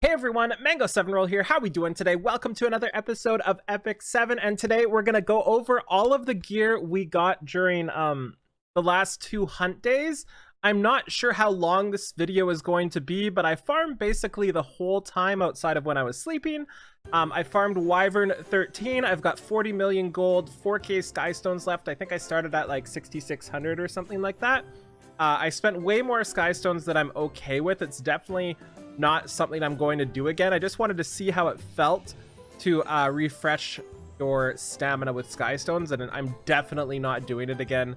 Hey everyone, Mango7Roll here. How we doing today? Welcome to another episode of Epic 7, and today we're gonna go over all of the gear we got during the last 2 hunt days. I'm not sure how long this video is going to be, but I farmed basically the whole time outside of when I was sleeping. I farmed Wyvern 13. I've got 40 million gold, 4k Skystones left. I think I started at like 6,600 or something like that. I spent way more Skystones than I'm okay with. It's definitely not something I'm going to do again. I just wanted to see how it felt to refresh your stamina with Skystones, and I'm definitely not doing it again.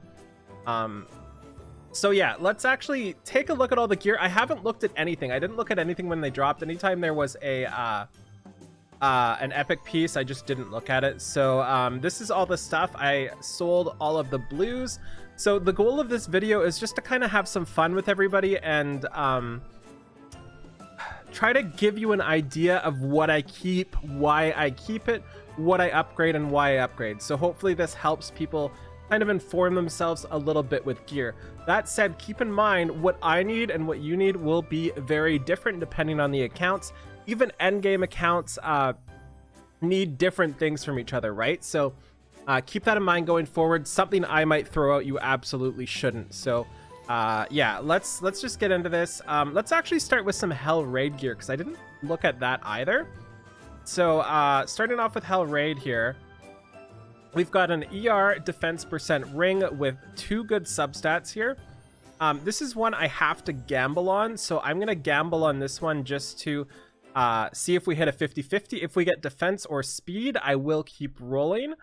So yeah, let's actually take a look at all the gear. I haven't looked at anything. I didn't look at anything when they dropped. Anytime there was a an epic piece, I just didn't look at it. So this is all the stuff. I sold all of the blues. So the goal of this video is just to kind of have some fun with everybody and try to give you an idea of what I keep, why I keep it, what I upgrade, and why I upgrade. So hopefully this helps people kind of inform themselves a little bit with gear. That said, keep in mind what I need and what you need will be very different depending on the accounts. Even endgame accounts need different things from each other, right? So keep that in mind going forward. Something I might throw out, you absolutely shouldn't. So yeah, let's just get into this. Let's actually start with some Hell Raid gear, because I didn't look at that either. So starting off with Hell Raid here, we've got an ER defense percent ring with 2 good substats here. This is one I have to gamble on, so I'm gonna gamble on this one just to see if we hit a 50-50. If we get defense or speed, I will keep rolling.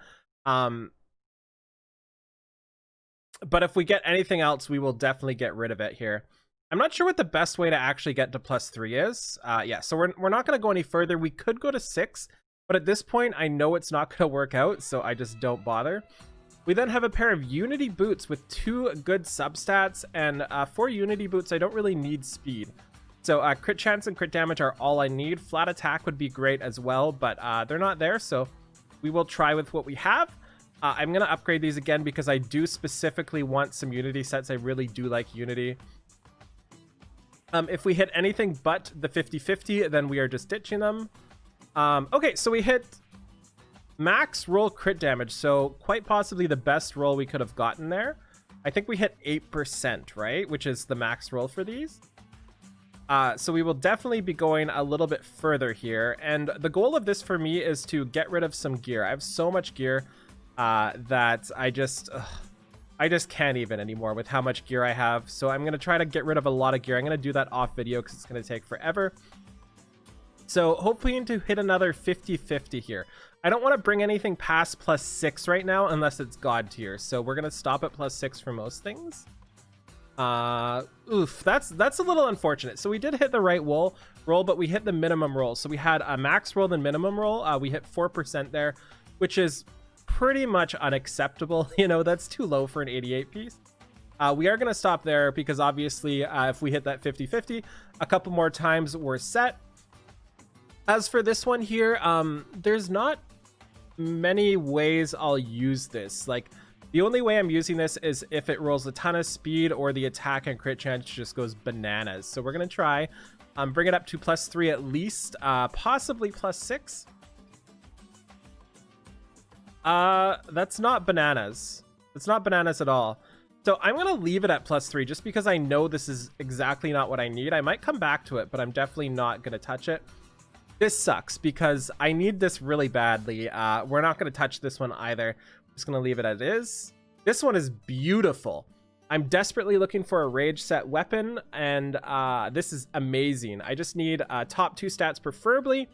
But if we get anything else, we will definitely get rid of it here. I'm not sure what the best way to actually get to +3 is. Yeah, so we're not going to go any further. We could go to 6, but at this point, I know it's not going to work out, so I just don't bother. We then have a pair of Unity boots with 2 good substats, and for Unity boots, I don't really need speed. So crit chance and crit damage are all I need. Flat attack would be great as well, but they're not there, so we will try with what we have. I'm going to upgrade these again because I do specifically want some Unity sets. I really do like Unity. If we hit anything but the 50-50, then we are just ditching them. Okay, so we hit max roll crit damage. So quite possibly the best roll we could have gotten there. I think we hit 8%, right? Which is the max roll for these. So we will definitely be going a little bit further here. And the goal of this for me is to get rid of some gear. I have so much gear that I just can't even anymore with how much gear I have. So I'm going to try to get rid of a lot of gear. I'm going to do that off video because it's going to take forever. So hopefully to hit another 50-50 here. I don't want to bring anything past +6 right now unless it's God tier. So we're going to stop at +6 for most things. Oof, that's a little unfortunate. So we did hit the right roll, but we hit the minimum roll. So we had a max roll and minimum roll. We hit 4% there, which is pretty much unacceptable. You know, that's too low for an 88 piece. We are going to stop there because obviously if we hit that 50-50 a couple more times, we're set. As for this one here, there's not many ways I'll use this. Like, the only way I'm using this is if it rolls a ton of speed or the attack and crit chance just goes bananas. So we're going to try bring it up to +3 at least, possibly +6. That's not bananas. It's not bananas at all. So I'm going to leave it at +3 just because I know this is exactly not what I need. I might come back to it, but I'm definitely not going to touch it. This sucks because I need this really badly. We're not going to touch this one either. I'm just going to leave it as is. This one is beautiful. I'm desperately looking for a rage set weapon, and this is amazing. I just need top 2 stats preferably.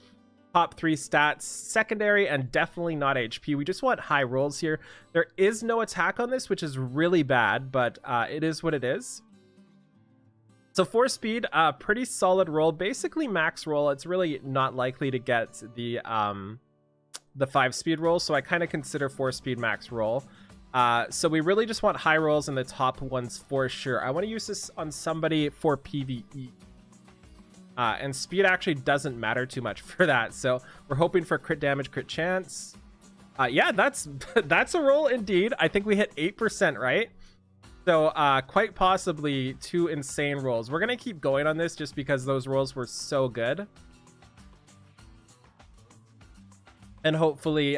Top 3 stats secondary, and definitely not HP. We just want high rolls here. There is no attack on this, which is really bad, but it is what it is. So 4 speed, pretty solid roll, basically max roll. It's really not likely to get the 5 speed roll, so I kind of consider 4 speed max roll. So we really just want high rolls in the top ones for sure. I want to use this on somebody for PvE. And speed actually doesn't matter too much for that. So we're hoping for crit damage, crit chance. Yeah, that's a roll indeed. I think we hit 8%, right? So quite possibly 2 insane rolls. We're going to keep going on this just because those rolls were so good. And hopefully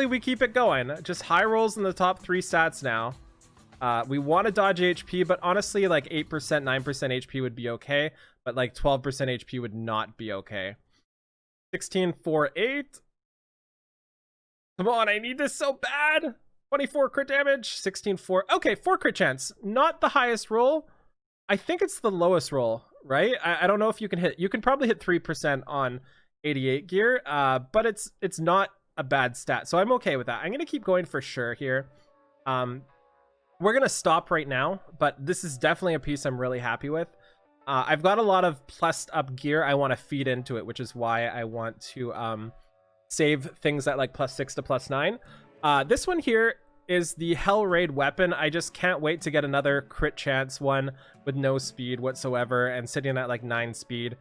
we keep it going. Just high rolls in the top 3 stats now. We want to dodge HP, but honestly, like 8%, 9% HP would be okay, but like 12% HP would not be okay. 16, 4, 8. Come on, I need this so bad. 24 crit damage, 16, 4. Okay, 4 crit chance. Not the highest roll. I think it's the lowest roll, right? I don't know if you can hit. You can probably hit 3% on 88 gear, but it's not a bad stat, so I'm okay with that. I'm gonna keep going for sure here. We're gonna stop right now, but this is definitely a piece I'm really happy with. I've got a lot of plussed up gear I want to feed into it, which is why I want to save things at like +6 to +9. This one here is the Hell Raid weapon. I just can't wait to get another crit chance one with no speed whatsoever and sitting at like 9 speed.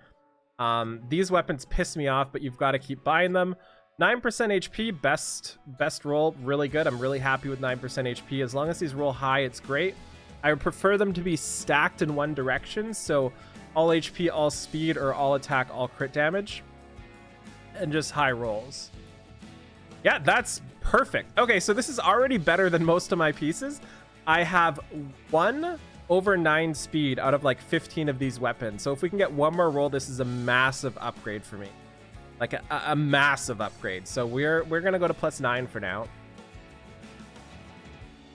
These weapons piss me off, but you've got to keep buying them. 9% HP, best roll, really good. I'm really happy with 9% HP. As long as these roll high, it's great. I would prefer them to be stacked in one direction, so all HP, all speed, or all attack, all crit damage, and just high rolls. Yeah, that's perfect. Okay, so this is already better than most of my pieces. I have 1 over 9 speed out of like 15 of these weapons. So if we can get one more roll, this is a massive upgrade for me. Like a massive upgrade. So we're gonna go to +9 for now.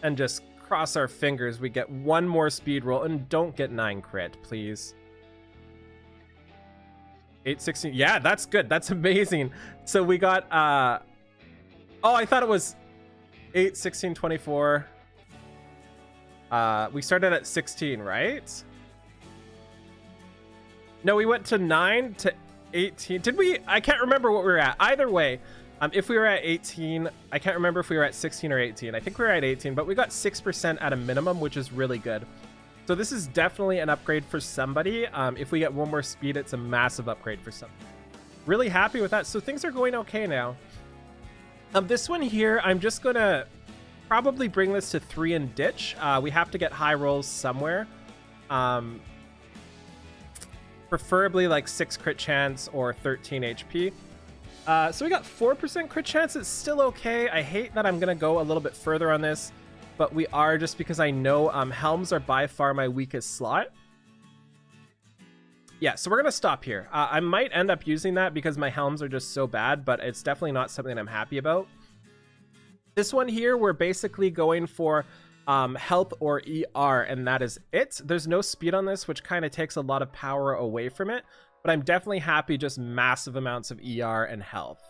And just cross our fingers we get one more speed roll and don't get 9 crit, please. 816. Yeah, that's good. That's amazing. So we got oh, I thought it was 8, 16, 24. We started at 16, right? No, we went to 9 to 18. Did we? I can't remember what we were at. Either way, if we were at 18, I can't remember if we were at 16 or 18. I think we were at 18, but we got 6% at a minimum, which is really good. So this is definitely an upgrade for somebody. If we get one more speed, it's a massive upgrade for somebody. Really happy with that. So things are going okay now. This one here, I'm just gonna probably bring this to 3 and ditch. We have to get high rolls somewhere. Preferably like 6 crit chance or 13 HP. So we got 4% crit chance. It's still okay. I hate that I'm gonna go a little bit further on this, but we are, just because I know helms are by far my weakest slot. Yeah, so we're gonna stop here. I might end up using that because my helms are just so bad, but it's definitely not something I'm happy about. This one here, we're basically going for health or ER, and that is it. There's no speed on this, which kind of takes a lot of power away from it, but I'm definitely happy just massive amounts of ER and health.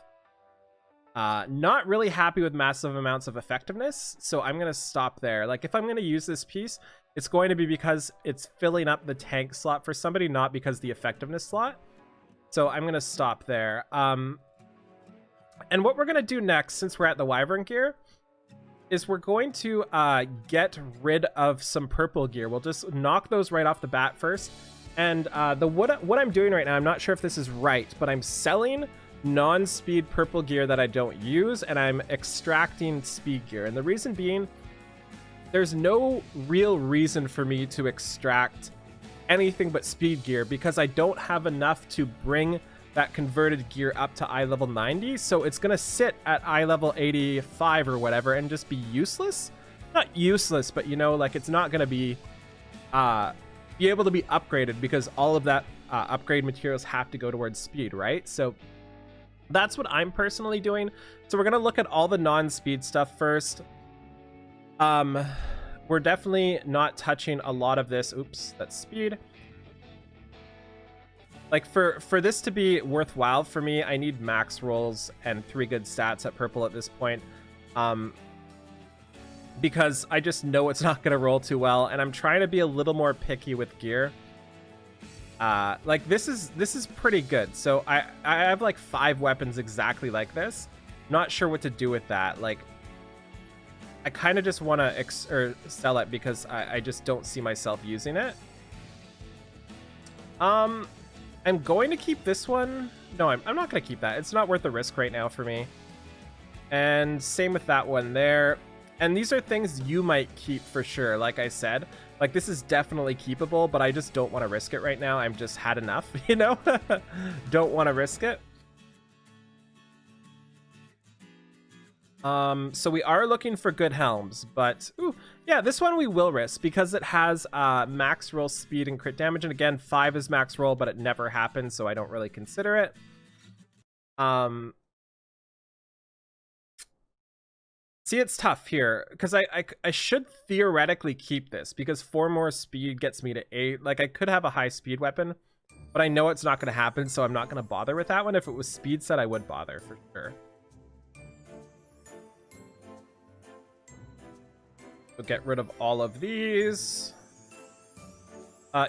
Not really happy with massive amounts of effectiveness, so I'm gonna stop there. Like, if I'm gonna use this piece, it's going to be because it's filling up the tank slot for somebody, not because the effectiveness slot. So I'm gonna stop there. And what we're gonna do next, since we're at the Wyvern gear, is we're going to get rid of some purple gear. We'll just knock those right off the bat first. And what I'm doing right now, I'm not sure if this is right, but I'm selling non-speed purple gear that I don't use, and I'm extracting speed gear. And the reason being, there's no real reason for me to extract anything but speed gear because I don't have enough to bring that converted gear up to eye level 90, so it's gonna sit at eye level 85 or whatever and just be useless. Not useless, but you know, like, it's not gonna be able to be upgraded because all of that upgrade materials have to go towards speed, right? So that's what I'm personally doing. So we're gonna look at all the non-speed stuff first. We're definitely not touching a lot of this. Oops, that's speed. Like, for this to be worthwhile for me, I need max rolls and 3 good stats at purple at this point. Because I just know it's not going to roll too well, and I'm trying to be a little more picky with gear. Like, this is pretty good. So I have like 5 weapons exactly like this. Not sure what to do with that. Like, I kind of just want to sell it because I just don't see myself using it. I'm going to keep this one. No, I'm not going to keep that. It's not worth the risk right now for me. And same with that one there. And these are things you might keep for sure. Like I said, like, this is definitely keepable, but I just don't want to risk it right now. I'm just had enough, you know? Don't want to risk it. So we are looking for good helms, but ooh, yeah, this one we will risk because it has max roll speed and crit damage, and again, 5 is max roll, but it never happens, so I don't really consider it. See, it's tough here because I should theoretically keep this because 4 more speed gets me to 8. Like, I could have a high speed weapon, but I know it's not going to happen, so I'm not going to bother with that one. If it was speed set, I would bother for sure. So get rid of all of these.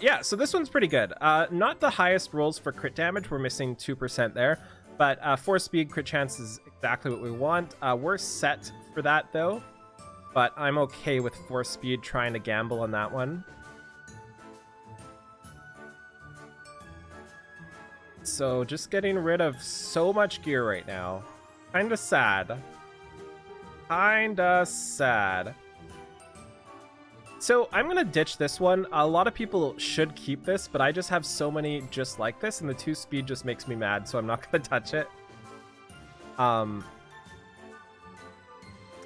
Yeah, so this one's pretty good. Not the highest rolls for crit damage. We're missing 2% there. But 4 speed crit chance is exactly what we want. We're set for that, though. But I'm okay with 4 speed trying to gamble on that one. So just getting rid of so much gear right now. Kinda sad. Kinda sad. So I'm going to ditch this one. A lot of people should keep this, but I just have so many just like this, and the 2 speed just makes me mad, so I'm not going to touch it.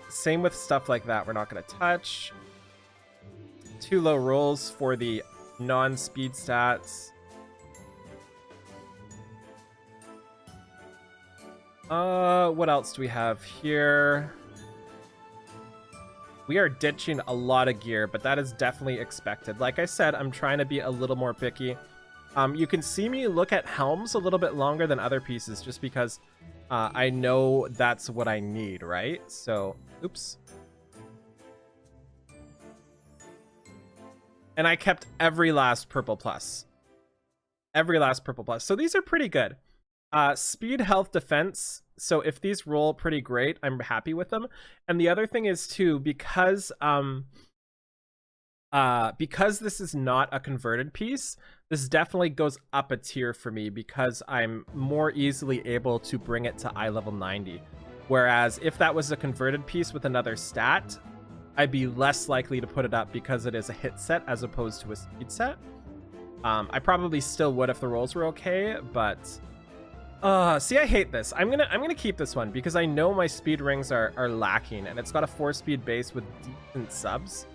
Same with stuff like that. We're not going to touch. 2 low rolls for the non-speed stats. What else do we have here? We are ditching a lot of gear, but that is definitely expected. Like I said, I'm trying to be a little more picky. You can see me look at helms a little bit longer than other pieces just because I know that's what I need, right? So, oops. And I kept every last purple plus. Every last purple plus. So these are pretty good. Speed, health, defense. So if these roll pretty great, I'm happy with them. And the other thing is too, because this is not a converted piece, this definitely goes up a tier for me because I'm more easily able to bring it to eye level 90. Whereas if that was a converted piece with another stat, I'd be less likely to put it up because it is a hit set as opposed to a speed set. I probably still would if the rolls were okay, but see, I hate this. I'm gonna keep this one because I know my speed rings are lacking, and it's got a 4-speed base with decent subs.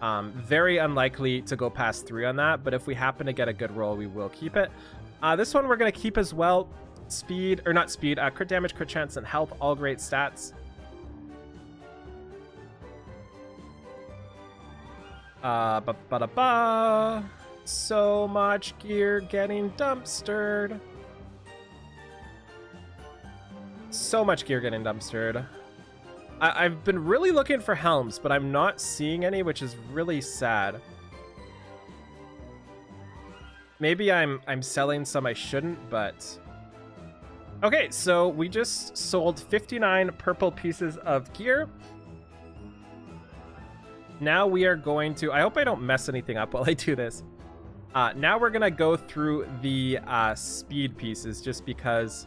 Very unlikely to go past 3 on that, but if we happen to get a good roll, we will keep it. This one we're gonna keep as well. Speed, or not speed, crit damage, crit chance, and health, all great stats. So much gear getting dumpstered. So much gear getting dumpstered. I've been really looking for helms, but I'm not seeing any, which is really sad. Maybe I'm selling some I shouldn't, but okay, so we just sold 59 purple pieces of gear. Now we are going to, I hope I don't mess anything up while I do this. Now we're gonna go through the speed pieces just because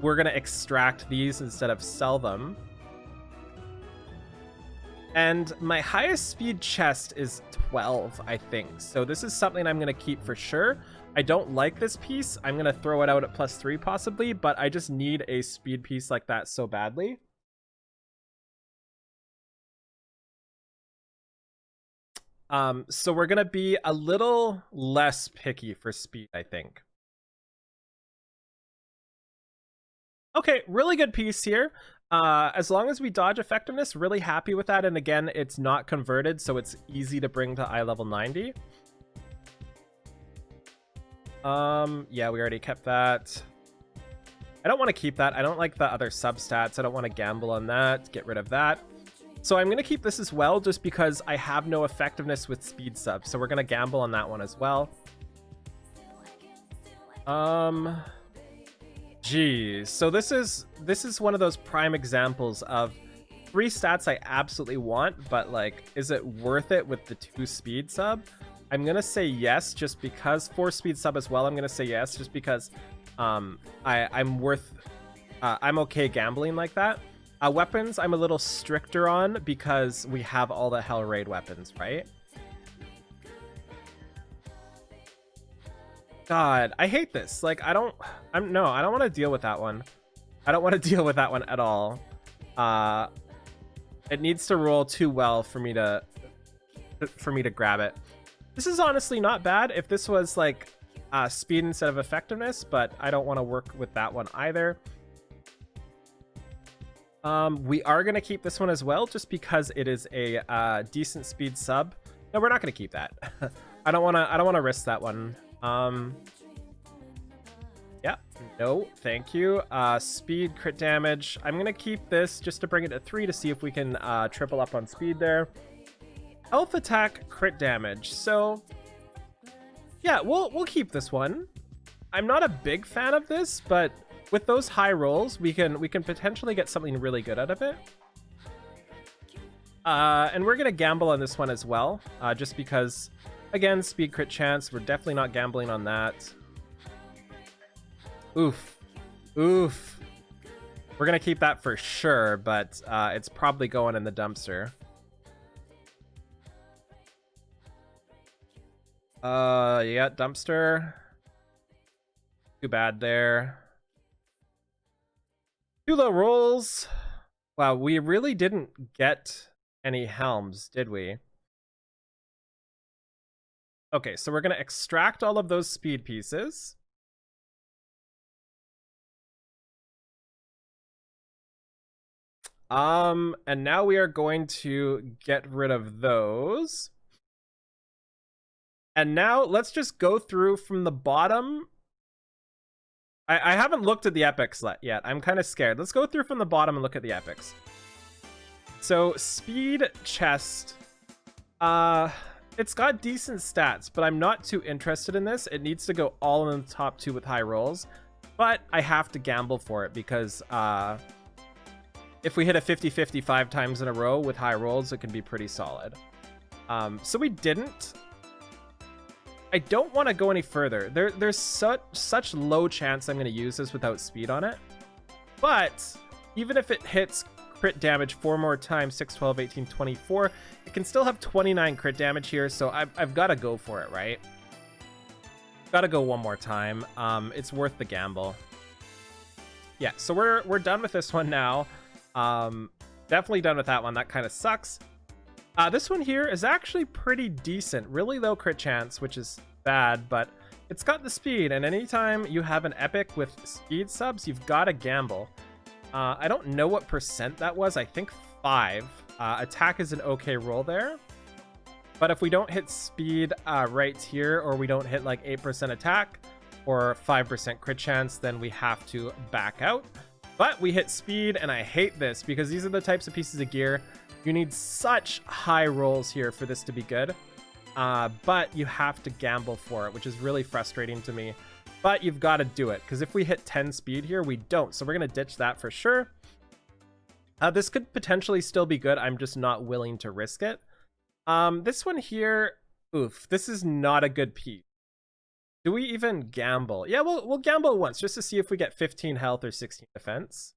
we're gonna extract these instead of sell them. And my highest speed chest is 12, I think. So this is something I'm gonna keep for sure. I don't like this piece. I'm gonna throw it out at +3 possibly, but I just need a speed piece like that so badly. So we're gonna be a little less picky for speed, I think. Okay, really good piece here. As long as we dodge effectiveness, really happy with that. And again, it's not converted, so it's easy to bring to eye level 90. Yeah, we already kept that. I don't want to keep that. I don't like the other substats. I don't want to gamble on that. Get rid of that. So I'm going to keep this as well, just because I have no effectiveness with speed sub. So we're going to gamble on that one as well. Geez. So this is one of those prime examples of 3 stats I absolutely want, but like, is it worth it with the 2 speed sub? I'm going to say yes, just because 4 speed sub as well. I'm going to say yes, just because I'm okay gambling like that. Weapons, I'm a little stricter on because we have all the Hell Raid weapons, right? God, I hate this. Like, I don't want to deal with that one. I don't want to deal with that one at all. It needs to roll too well for me to grab it. This is honestly not bad if this was like speed instead of effectiveness, but I don't want to work with that one either. We are going to keep this one as well, just because it is a decent speed sub. No, we're not going to keep that. I don't want to risk that one. Yeah, no, thank you. Speed, crit damage. I'm going to keep this just to bring it to 3 to see if we can triple up on speed there. Health, attack, crit damage. So yeah, we'll keep this one. I'm not a big fan of this, but with those high rolls, we can potentially get something really good out of it. And we're gonna gamble on this one as well, just because, again, speed, crit chance. We're definitely not gambling on that. Oof, oof. We're gonna keep that for sure, but it's probably going in the dumpster. Yeah, dumpster. Too bad there. 2 low rolls. Wow, we really didn't get any helms, did we? Okay, so we're going to extract all of those speed pieces. And now we are going to get rid of those. And now let's just go through from the bottom. I haven't looked at the epics yet. I'm kind of scared. Let's go through from the bottom and look at the epics. So speed chest. It's got decent stats, but I'm not too interested in this. It needs to go all in the top 2 with high rolls. But I have to gamble for it because if we hit a 50-50 5 times in a row with high rolls, it can be pretty solid. So we didn't. I don't want to go any further. There's such low chance I'm going to use this without speed on it. But even if it hits crit damage 4 more times, 6, 12, 18, 24, it can still have 29 crit damage here. So I've got to go for it, right? Got to go one more time. It's worth the gamble. Yeah, so we're done with this one now. Definitely done with that one. That kind of sucks. This one here is actually pretty decent. Really low crit chance, which is bad, but it's got the speed, and anytime you have an epic with speed subs, you've got to gamble. I don't know what percent that was. I think 5. Attack is an okay roll there. But if we don't hit speed right here, or we don't hit like 8% attack or 5% crit chance, then we have to back out. But we hit speed, and I hate this because these are the types of pieces of gear you need such high rolls here for this to be good. But you have to gamble for it, which is really frustrating to me. But you've got to do it, because if we hit 10 speed here, we don't. So we're going to ditch that for sure. This could potentially still be good. I'm just not willing to risk it. This one here, oof, this is not a good piece. Do we even gamble? Yeah, we'll gamble once just to see if we get 15 health or 16 defense.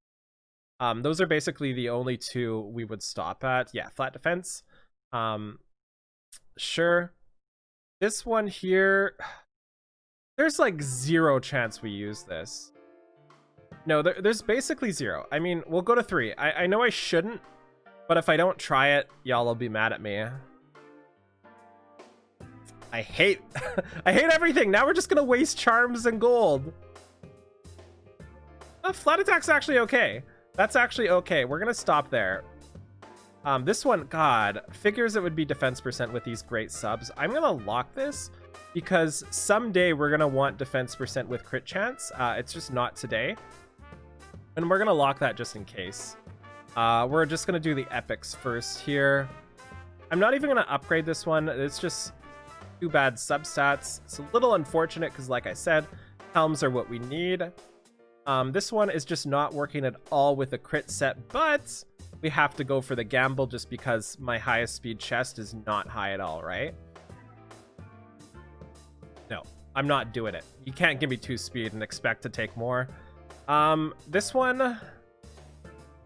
Those are basically the only 2 we would stop at. Yeah, flat defense. Sure. This one here, there's like 0 chance we use this. No, there's basically 0. I mean, we'll go to 3. I know I shouldn't, but if I don't try it, y'all will be mad at me. I hate I hate everything. Now we're just gonna waste charms and gold. Flat attack's actually okay. That's actually okay. We're gonna stop there. This one, God, figures it would be defense percent with these great subs. I'm gonna lock this because someday we're gonna want defense percent with crit chance. It's just not today. And we're gonna lock that just in case. We're just gonna do the epics first here. I'm not even gonna upgrade this one. It's just too bad substats. It's a little unfortunate because, like I said, helms are what we need. This one is just not working at all with a crit set, but we have to go for the gamble just because my highest speed chest is not high at all, right? No, I'm not doing it. You can't give me 2 speed and expect to take more. This one,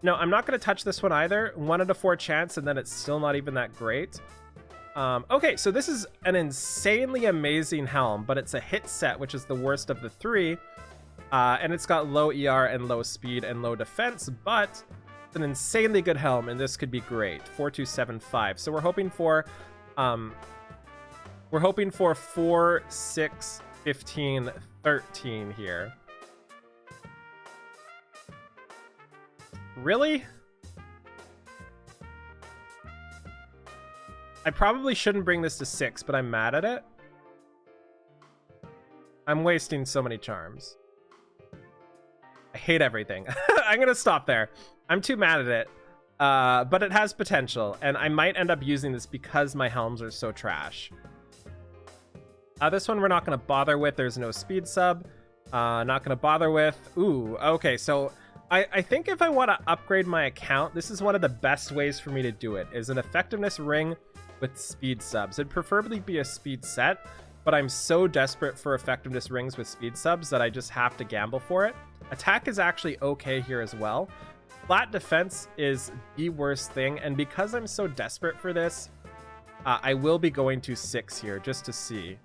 no, I'm not going to touch this one either. 1 out of 4 chance, and then it's still not even that great. Okay, so this is an insanely amazing helm, but it's a hit set, which is the worst of the 3. And it's got low ER and low speed and low defense, but It's an insanely good helm, and this could be great. 4275. So we're hoping for 4, 6, 15, 13 here. Really? I probably shouldn't bring this to 6, but I'm mad at it. I'm wasting so many charms. I hate everything. I'm gonna stop there. I'm too mad at it. But it has potential, and I might end up using this because my helms are so trash. This one we're not gonna bother with. There's no speed sub. Not gonna bother with. Ooh, okay, so I think if I want to upgrade my account, this is one of the best ways for me to do it, is an effectiveness ring with speed subs. It'd preferably be a speed set, but I'm so desperate for effectiveness rings with speed subs that I just have to gamble for it. Attack is actually okay here as well. Flat defense is the worst thing, and because I'm so desperate for this, I will be going to 6 here just to see.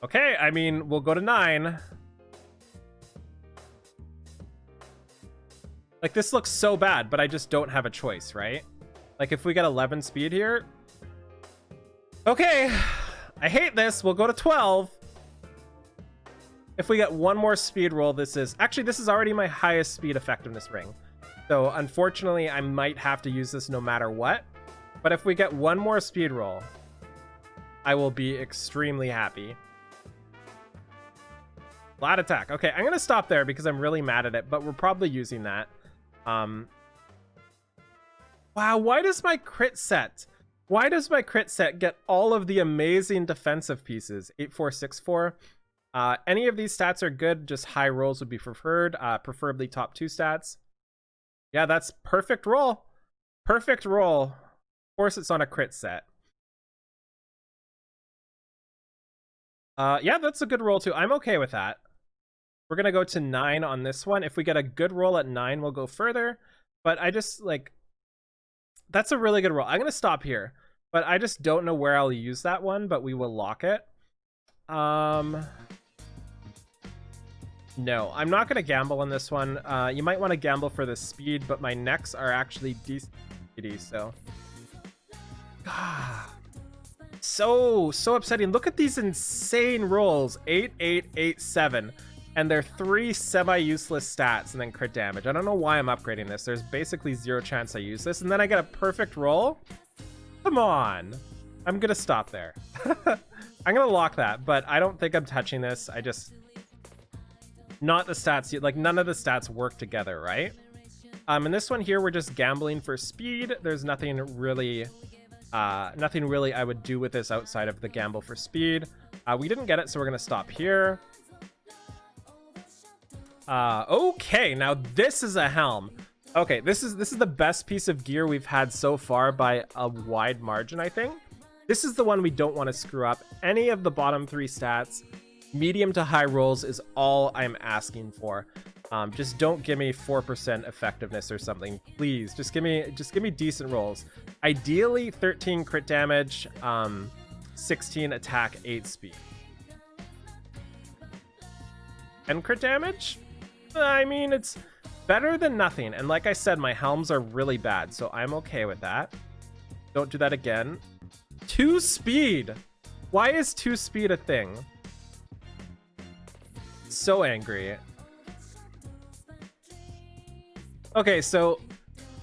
Okay, I mean, we'll go to 9. Like, this looks so bad, but I just don't have a choice, right? Like, if we get 11 speed here... Okay, I hate this. We'll go to 12. If we get one more speed roll, this is... Actually, this is already my highest speed effectiveness ring. So, unfortunately, I might have to use this no matter what. But if we get one more speed roll, I will be extremely happy. Flat attack. Okay, I'm going to stop there because I'm really mad at it, but we're probably using that. Wow, why does my crit set get all of the amazing defensive pieces? 8, 4, 6, 4. Any of these stats are good, just high rolls would be preferred, preferably top 2 stats. Yeah, that's perfect roll. Perfect roll. Of course it's on a crit set. Yeah, that's a good roll too. I'm okay with that. We're gonna go to 9 on this one. If we get a good roll at 9, we'll go further. But I just, like... That's a really good roll. I'm gonna stop here. But I just don't know where I'll use that one, but we will lock it. No, I'm not gonna gamble on this one. You might want to gamble for the speed, but my necks are actually decent, so... So upsetting. Look at these insane rolls. 8, 8, 8, 7. And they're 3 semi-useless stats and then crit damage. I don't know why I'm upgrading this. There's basically 0 chance I use this. And then I get a perfect roll? Come on. I'm going to stop there. I'm going to lock that, but I don't think I'm touching this. I just... Not the stats. Like, none of the stats work together, right? And this one here, we're just gambling for speed. There's nothing really I would do with this outside of the gamble for speed. We didn't get it, so we're going to stop here. Okay, now this is a helm. Okay, this is the best piece of gear we've had so far by a wide margin, I think. This is the one we don't want to screw up. Any of the bottom 3 stats, medium to high rolls is all I'm asking for. Just don't give me 4% effectiveness or something, please. Just give me decent rolls. Ideally 13 crit damage, 16 attack, 8 speed. And crit damage? I mean, it's better than nothing. And like I said, my helms are really bad, so I'm okay with that. Don't do that again. 2 speed. Why is 2 speed a thing? So angry. Okay, so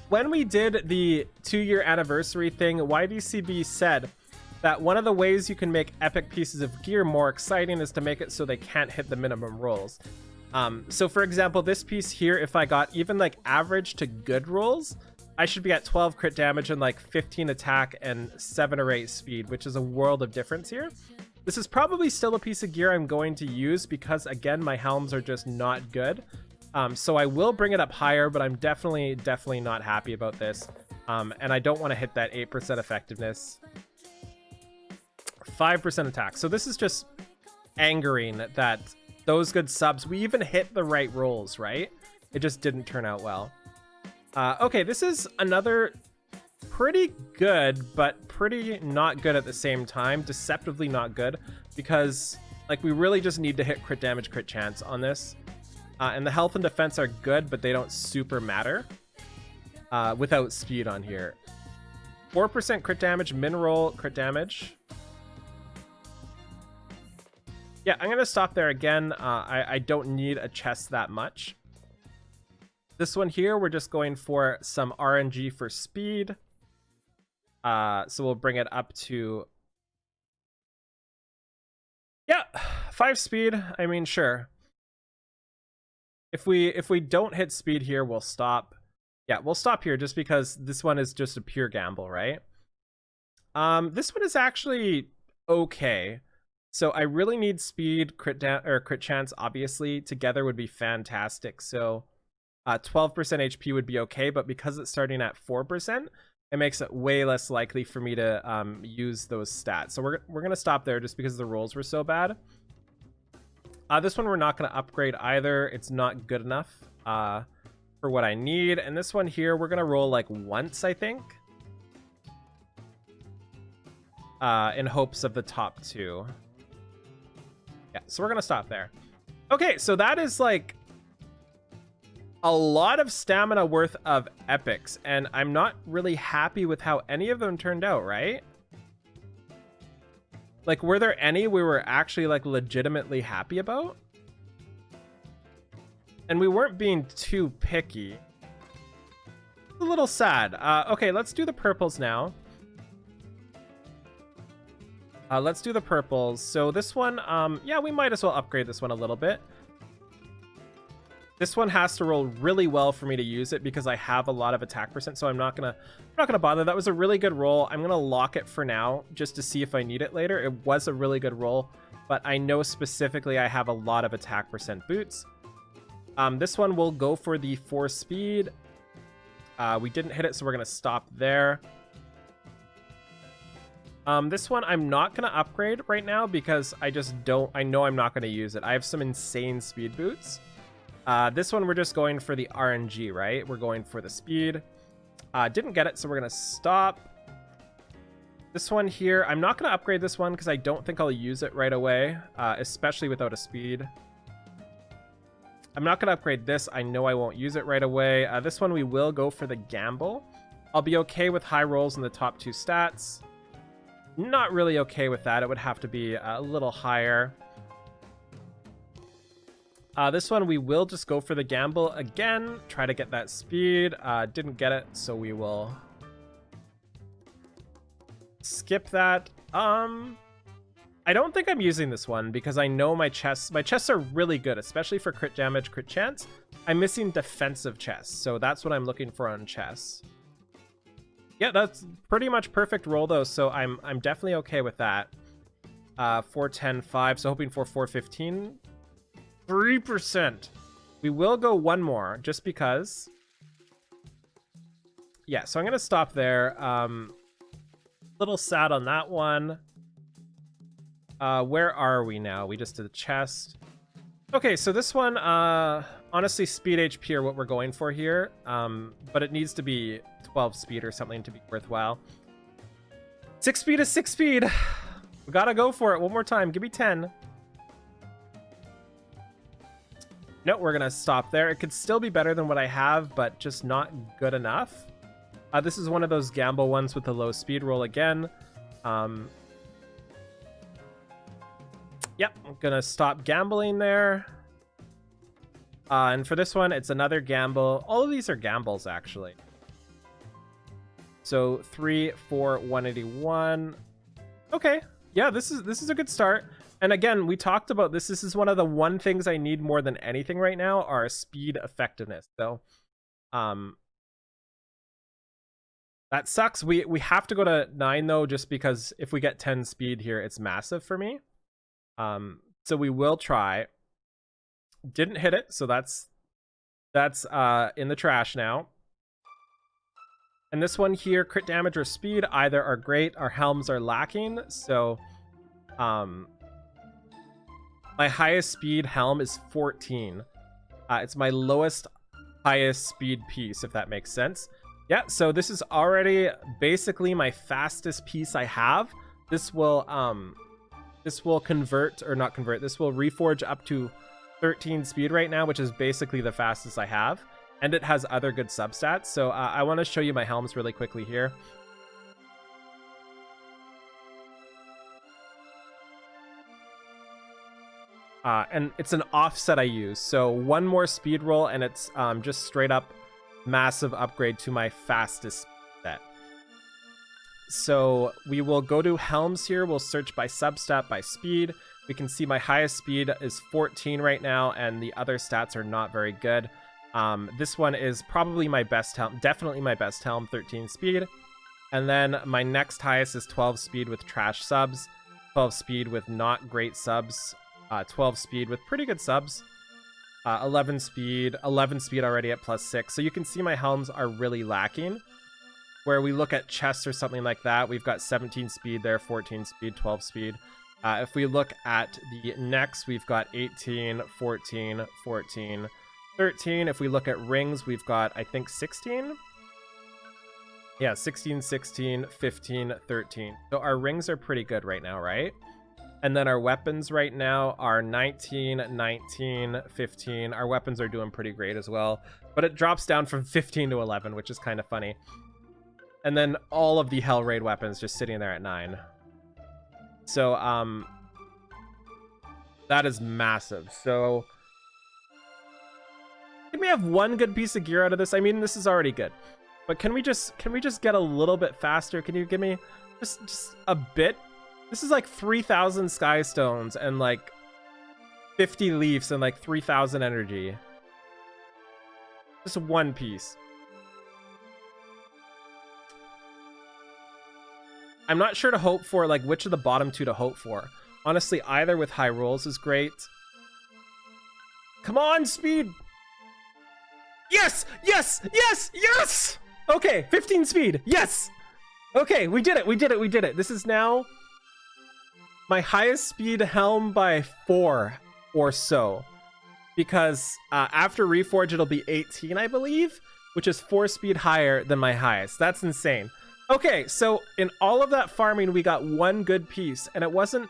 when we did the 2-year anniversary thing, YDCB said that one of the ways you can make epic pieces of gear more exciting is to make it so they can't hit the minimum rolls. So for example, this piece here, if I got even like average to good rolls, I should be at 12 crit damage and like 15 attack and 7 or 8 speed, which is a world of difference here. This is probably still a piece of gear I'm going to use because, again, my helms are just not good. So I will bring it up higher, but I'm definitely not happy about this. And I don't want to hit that 8% effectiveness. 5% attack. So this is just angering that those good subs, we even hit the right rolls, right? It just didn't turn out well. Okay, this is another pretty good, but pretty not good at the same time. Deceptively not good, because like we really just need to hit crit damage, crit chance on this. And the health and defense are good, but they don't super matter without speed on here. 4% crit damage, min roll crit damage. Yeah, I'm going to stop there again. I don't need a chest that much. This one here, we're just going for some RNG for speed. So we'll bring it up to... Yeah, 5 speed. I mean, sure. If we don't hit speed here, we'll stop. Yeah, we'll stop here just because this one is just a pure gamble, right? This one is actually okay. So I really need speed, crit chance, obviously. Together would be fantastic. So 12% HP would be okay, but because it's starting at 4%, it makes it way less likely for me to use those stats. So we're going to stop there just because the rolls were so bad. This one we're not going to upgrade either. It's not good enough for what I need. And this one here, we're going to roll like once, I think. In hopes of the top 2. Yeah, so we're going to stop there. Okay, so that is like a lot of stamina worth of epics. And I'm not really happy with how any of them turned out, right? Like, were there any we were actually, like, legitimately happy about? And we weren't being too picky. It's a little sad. Okay, let's do the purples now. Let's do the purples. So this one, yeah, we might as well upgrade this one a little bit. This one has to roll really well for me to use it because I have a lot of attack percent, so I'm not gonna bother. That was a really good roll. I'm gonna lock it for now just to see if I need it later. It was a really good roll, but I know specifically I have a lot of attack percent boots. This one will go for the 4 speed. We didn't hit it, so we're gonna stop there. This one I'm not gonna upgrade right now because I know I'm not gonna use it. I have some insane speed boots. This one we're just going for the RNG, right? We're going for the speed. Didn't get it, so we're gonna stop. This one here, I'm not gonna upgrade this one because I don't think I'll use it right away, especially without a speed. I'm not gonna upgrade this. I know I won't use it right away. This one we will go for the gamble. I'll be okay with high rolls in the top 2 stats. Not really okay with that. It would have to be a little higher. This one we will just go for the gamble again. Try to get that speed. Didn't get it, so we will skip that. I don't think I'm using this one because I know my chests are really good, especially for crit damage, crit chance. I'm missing defensive chests, so that's what I'm looking for on chests. Yeah, that's pretty much perfect roll though, so I'm definitely okay with that. 410, 5, so hoping for 415. 3%. We will go one more just because. Yeah, so I'm gonna stop there. Little sad on that one. Where are we now? We just did the chest. Okay, so this one, honestly, speed HP are what we're going for here. But it needs to be 12 speed or something to be worthwhile. 6 speed is 6 speed. We gotta go for it one more time. Give me 10. No, we're gonna stop there. It could still be better than what I have, but just not good enough. This is one of those gamble ones with the low speed roll again. Yep, I'm gonna stop gambling there. And for this one, it's another gamble. All of these are gambles, actually. So 3, 4, 181. Okay, yeah, this is a good start. And again, we talked about this. This is one of the one things I need more than anything right now are speed effectiveness. So, that sucks. We have to go to 9 though, just because if we get 10 speed here, it's massive for me. So we will try. Didn't hit it, so that's in the trash now. And this one here, crit damage or speed, either are great. Our helms are lacking, so my highest speed helm is 14. It's my lowest highest speed piece, if that makes sense. Yeah, so this is already basically my fastest piece I have. This will convert, or not convert, this will reforge up to 13 speed right now, which is basically the fastest I have. And it has other good substats. So I want to show you my helms really quickly here. And it's an offset I use. So one more speed roll and it's just straight up massive upgrade to my fastest set. So we will go to helms here. We'll search by substat by speed. We can see my highest speed is 14 right now, and the other stats are not very good. This one is probably my best helm, definitely my best helm, 13 speed. And then my next highest is 12 speed with trash subs, 12 speed with not great subs, 12 speed with pretty good subs, 11 speed already at +6. So you can see my helms are really lacking. Where we look at chests or something like that, we've got 17 speed there, 14 speed, 12 speed. If we look at the next, we've got 18, 14, 14, 13. If we look at rings, we've got, I think, 16. Yeah, 16, 16, 15, 13. So our rings are pretty good right now, right? And then our weapons right now are 19, 19, 15. Our weapons are doing pretty great as well. But it drops down from 15 to 11, which is kind of funny. And then all of the Hell Raid weapons just sitting there at 9. So, that is massive. So, can we have one good piece of gear out of this? I mean, this is already good. But can we just get a little bit faster? Can you give me just a bit? This is like 3,000 sky stones and like 50 leaves and like 3,000 energy. Just one piece. I'm not sure to hope for, like, which of the bottom two to hope for. Honestly, either with high rolls is great. Come on, speed! Yes! Yes! Yes! Yes! Okay, 15 speed. Yes! Okay, we did it. We did it. We did it. This is now my highest speed helm by 4 or so. Because after reforge, it'll be 18, I believe, which is 4 speed higher than my highest. That's insane. Okay, so in all of that farming, we got one good piece, and it wasn't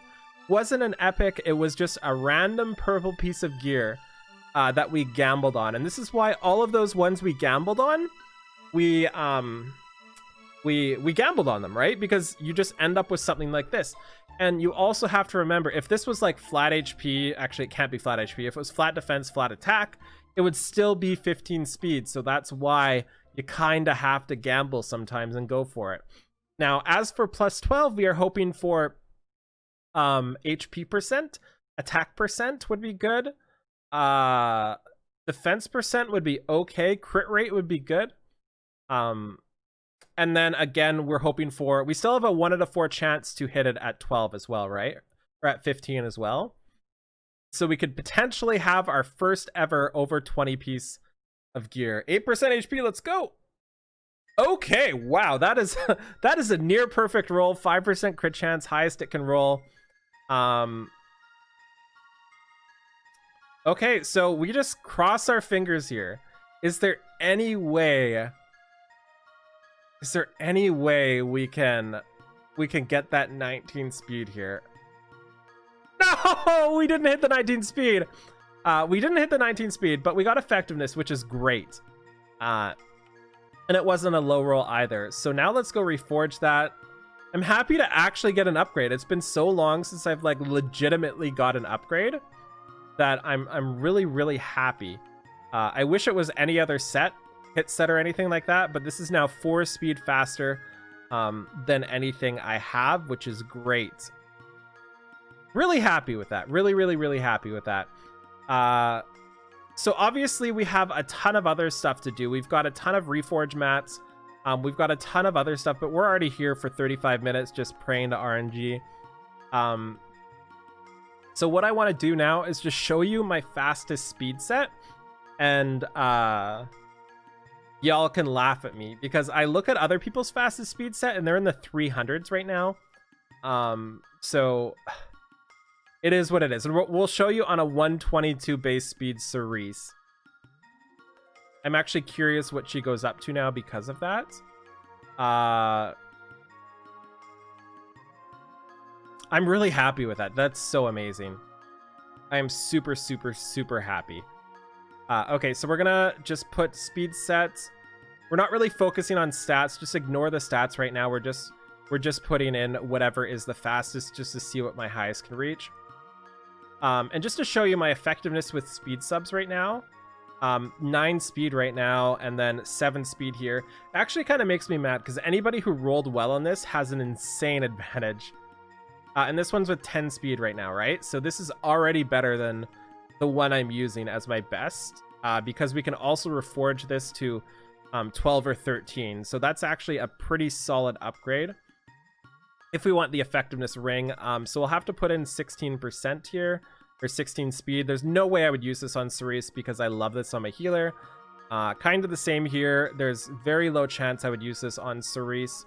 an epic. It was just a random purple piece of gear that we gambled on, and this is why all of those ones we gambled on, we gambled on them, right? Because you just end up with something like this. And you also have to remember, if this was like flat HP, actually it can't be flat HP. If it was flat defense, flat attack, it would still be 15 speed. So that's why you kind of have to gamble sometimes and go for it. Now, as for +12, we are hoping for HP percent, attack percent would be good. Defense percent would be okay. Crit rate would be good. And then again, we're hoping for, we still have a 1 out of 4 chance to hit it at 12 as well, right? Or at 15 as well. So we could potentially have our first ever over 20 piece of gear. 8% HP, let's go. Okay, wow, that is that is a near perfect roll. 5% crit chance, highest it can roll. Okay, so we just cross our fingers here. Is there any way we can get that 19 speed here? No, we didn't hit the 19 speed. We didn't hit the 19 speed, but we got effectiveness, which is great. And it wasn't a low roll either. So now let's go reforge that. I'm happy to actually get an upgrade. It's been so long since I've like legitimately got an upgrade that I'm really, really happy. I wish it was any other hit set or anything like that, but this is now 4 speed faster than anything I have, which is great. Really happy with that. Really, really, really happy with that. So obviously we have a ton of other stuff to do. We've got a ton of reforge mats. We've got a ton of other stuff, but we're already here for 35 minutes just praying to RNG. So what I want to do now is just show you my fastest speed set, and y'all can laugh at me because I look at other people's fastest speed set and they're in the 300s right now. So it is what it is. And we'll show you on a 122 base speed Cerise. I'm actually curious what she goes up to now because of that. I'm really happy with that. That's so amazing. I am super, super, super happy. Okay, so we're gonna just put speed sets. We're not really focusing on stats. Just ignore the stats right now. We're just putting in whatever is the fastest just to see what my highest can reach. And just to show you my effectiveness with speed subs right now, 9 speed right now, and then 7 speed here. It actually kind of makes me mad because anybody who rolled well on this has an insane advantage. And this one's with 10 speed right now, right? So this is already better than the one I'm using as my best, because we can also reforge this to 12 or 13. So that's actually a pretty solid upgrade if we want the effectiveness ring. So we'll have to put in 16% here, or 16 speed. There's no way I would use this on Cerise because I love this on my healer. Kind of the same here. There's very low chance I would use this on Cerise.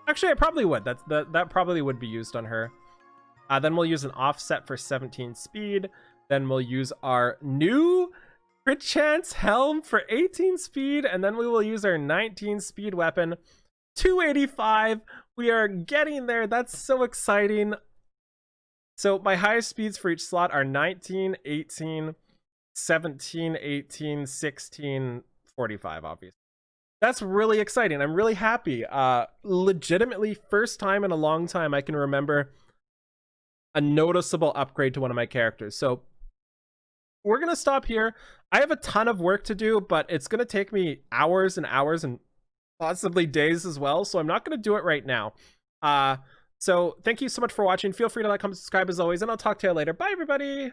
Actually, I probably would. That probably would be used on her. Then we'll use an offset for 17 speed. Then we'll use our new crit chance helm for 18 speed. And then we will use our 19 speed weapon. 285. We are getting there. That's so exciting. So my highest speeds for each slot are 19, 18, 17, 18, 16, 45, obviously. That's really exciting. I'm really happy. Legitimately, first time in a long time I can remember a noticeable upgrade to one of my characters. So we're going to stop here. I have a ton of work to do, but it's going to take me hours and hours and possibly days as well. So I'm not going to do it right now. So thank you so much for watching. Feel free to like, comment, subscribe as always, and I'll talk to you later. Bye, everybody.